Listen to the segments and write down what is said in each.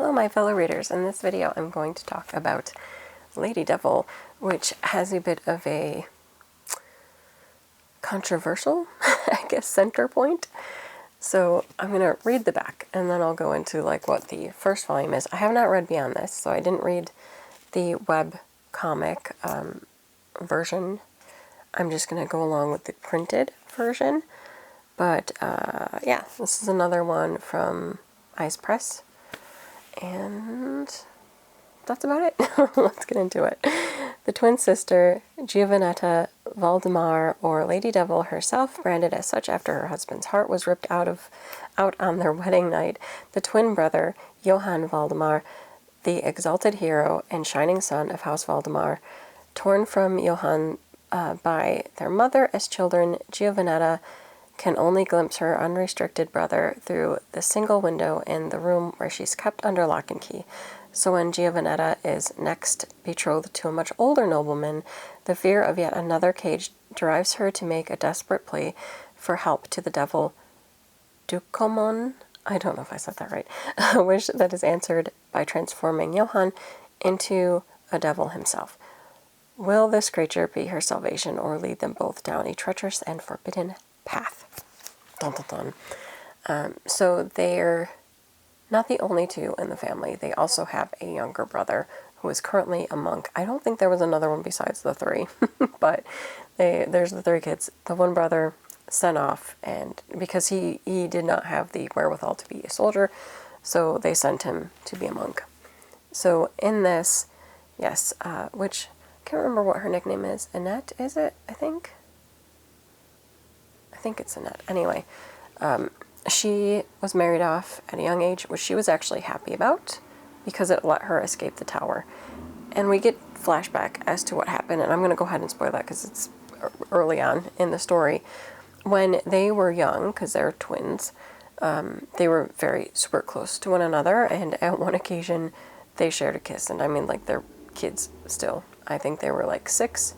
Hello my fellow readers. In this video I'm going to talk about Lady Devil, which has a bit of a controversial, I guess, center point. So I'm going to read the back and then I'll go into like what the first volume is. I have not read beyond this, so I didn't read the web comic version. I'm just going to go along with the printed version. But yeah, this is another one from Ice Press. And that's about it. Let's get into it. The twin sister, Giovanetta Valdemar, or Lady Devil herself, branded as such after her husband's heart was ripped out on their wedding night. The twin brother, Johann Valdemar, the exalted hero and shining son of House Valdemar, torn from Johann by their mother as children, Giovanetta can only glimpse her unrestricted brother through the single window in the room where she's kept under lock and key. So when Giovanetta is next betrothed to a much older nobleman, the fear of yet another cage drives her to make a desperate plea for help to the devil Ducomon. I don't know if I said that right. A wish that is answered by transforming Johann into a devil himself. Will this creature be her salvation or lead them both down a treacherous and forbidden path? Dun, dun, dun. So they're not the only two in the family. They also have a younger brother who is currently a monk. I don't think there was another one besides the three, but there's the three kids. The one brother sent off, and because he did not have the wherewithal to be a soldier, so they sent him to be a monk. So in this, yes, which I can't remember what her nickname is. Annette, is it? I think it's Annette. Anyway, she was married off at a young age, which she was actually happy about because it let her escape the tower. And we get flashback as to what happened, and I'm going to go ahead and spoil that because it's early on in the story. When they were young, because they're twins, they were very super close to one another, and at one occasion they shared a kiss, and I mean like they're kids still. I think they were like 6.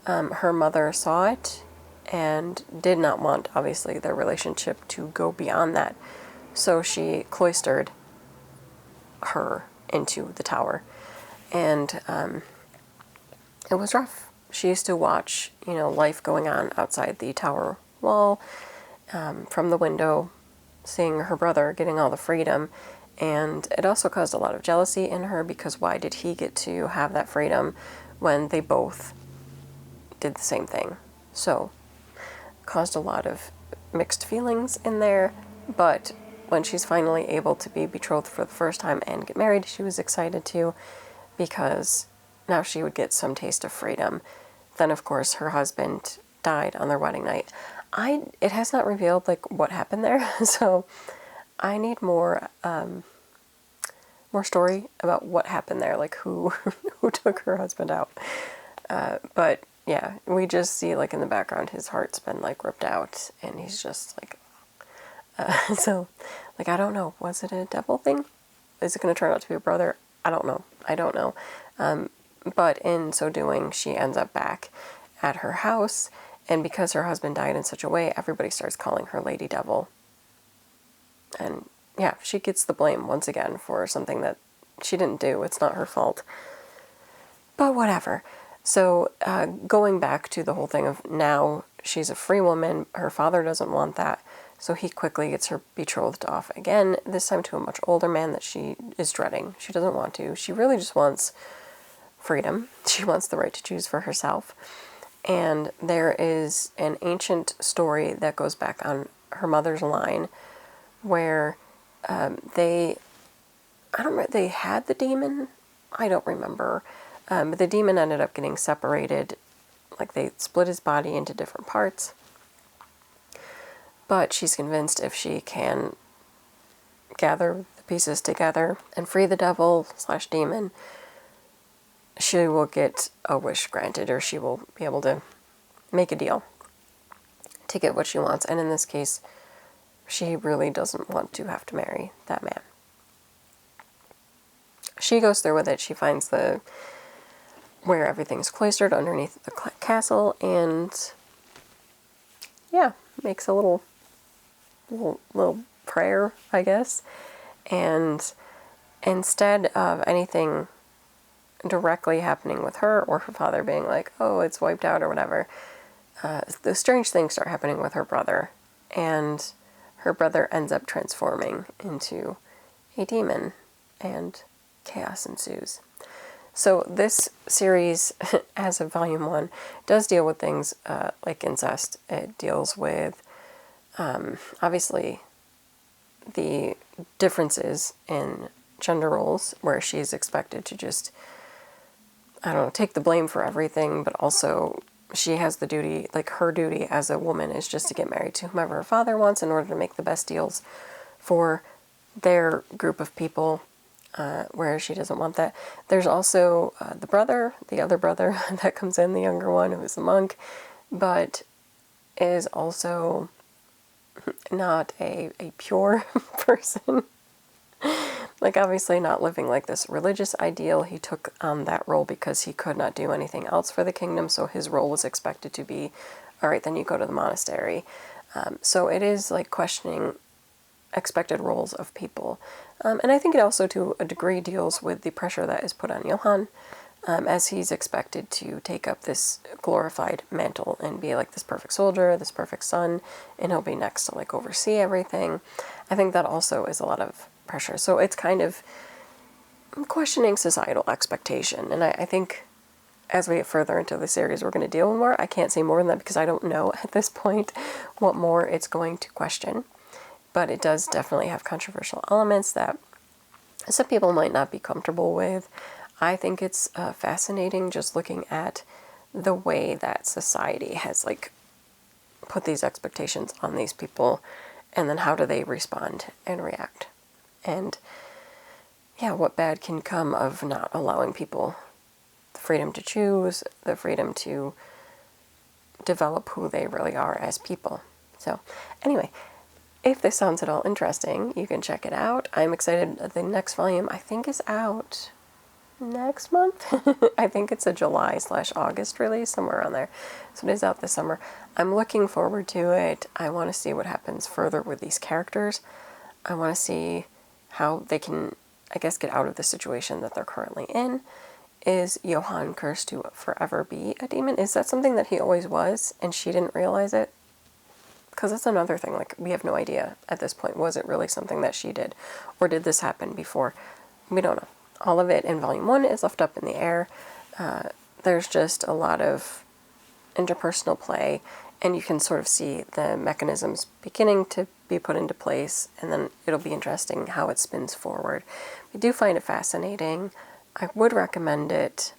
Her mother saw it and did not want, obviously, their relationship to go beyond that. So she cloistered her into the tower. And it was rough. She used to watch, life going on outside the tower wall, from the window, seeing her brother getting all the freedom. And it also caused a lot of jealousy in her because why did he get to have that freedom when they both did the same thing? So caused a lot of mixed feelings in there, but when she's finally able to be betrothed for the first time and get married, she was excited too, because now she would get some taste of freedom. Then, of course, her husband died on their wedding night. It has not revealed, like, what happened there, so I need more story about what happened there, like who took her husband out. But yeah, we just see, like, in the background, his heart's been, like, ripped out, and he's just, like, so, like, I don't know. Was it a devil thing? Is it going to turn out to be a brother? I don't know. But in so doing, she ends up back at her house, and because her husband died in such a way, everybody starts calling her Lady Devil. And, yeah, she gets the blame, once again, for something that she didn't do. It's not her fault. But whatever. So going back to the whole thing of now she's a free woman, her father doesn't want that, so he quickly gets her betrothed off again, this time to a much older man that she is dreading. She doesn't want to. She really just wants freedom. She wants the right to choose for herself. And there is an ancient story that goes back on her mother's line where they had the demon. I don't remember. But the demon ended up getting separated, like they split his body into different parts. But she's convinced if she can gather the pieces together and free the devil/demon, she will get a wish granted, or she will be able to make a deal to get what she wants. And in this case, she really doesn't want to have to marry that man. She goes through with it. She finds where everything's cloistered underneath the castle, and yeah, makes a little prayer, I guess, and instead of anything directly happening with her or her father being like, oh, it's wiped out or whatever, the strange things start happening with her brother, and her brother ends up transforming into a demon, and chaos ensues. So this series, as of volume 1, does deal with things like incest. It deals with, obviously, the differences in gender roles, where she's expected to just, I don't know, take the blame for everything, but also she has the duty, like her duty as a woman is just to get married to whomever her father wants in order to make the best deals for their group of people, where she doesn't want that. There's also the other brother that comes in, the younger one, who is the monk, but is also not a pure person. Like, obviously not living like this religious ideal. He took that role because he could not do anything else for the kingdom, so his role was expected to be, all right, then you go to the monastery. So it is like questioning expected roles of people. And I think it also, to a degree, deals with the pressure that is put on Johann, as he's expected to take up this glorified mantle and be like this perfect soldier, this perfect son, and he'll be next to like oversee everything. I think that also is a lot of pressure. So it's kind of questioning societal expectation. And I think as we get further into the series, we're going to deal with more. I can't say more than that because I don't know at this point what more it's going to question. But it does definitely have controversial elements that some people might not be comfortable with. I think it's fascinating just looking at the way that society has like put these expectations on these people, and then how do they respond and react. And yeah, what bad can come of not allowing people the freedom to choose, the freedom to develop who they really are as people. So anyway, if this sounds at all interesting, you can check it out. I'm excited. The next volume, I think, is out next month. I think it's a July/August release, somewhere around there. So it is out this summer. I'm looking forward to it. I want to see what happens further with these characters. I want to see how they can, I guess, get out of the situation that they're currently in. Is Johann cursed to forever be a demon? Is that something that he always was and she didn't realize it? Because that's another thing, like, we have no idea at this point. Was it really something that she did? Or did this happen before? We don't know. All of it in Volume 1 is left up in the air. There's just a lot of interpersonal play, and you can sort of see the mechanisms beginning to be put into place, and then it'll be interesting how it spins forward. I do find it fascinating. I would recommend it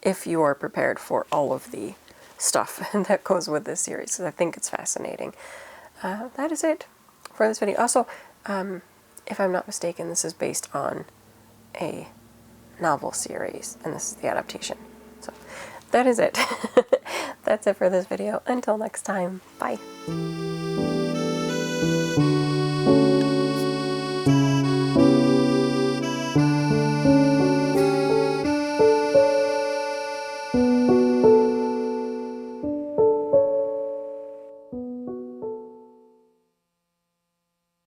if you are prepared for all of the stuff that goes with this series, because I think it's fascinating. That is it for this video. Also, if I'm not mistaken, this is based on a novel series, and this is the adaptation. So that is it. That's it for this video. Until next time, bye.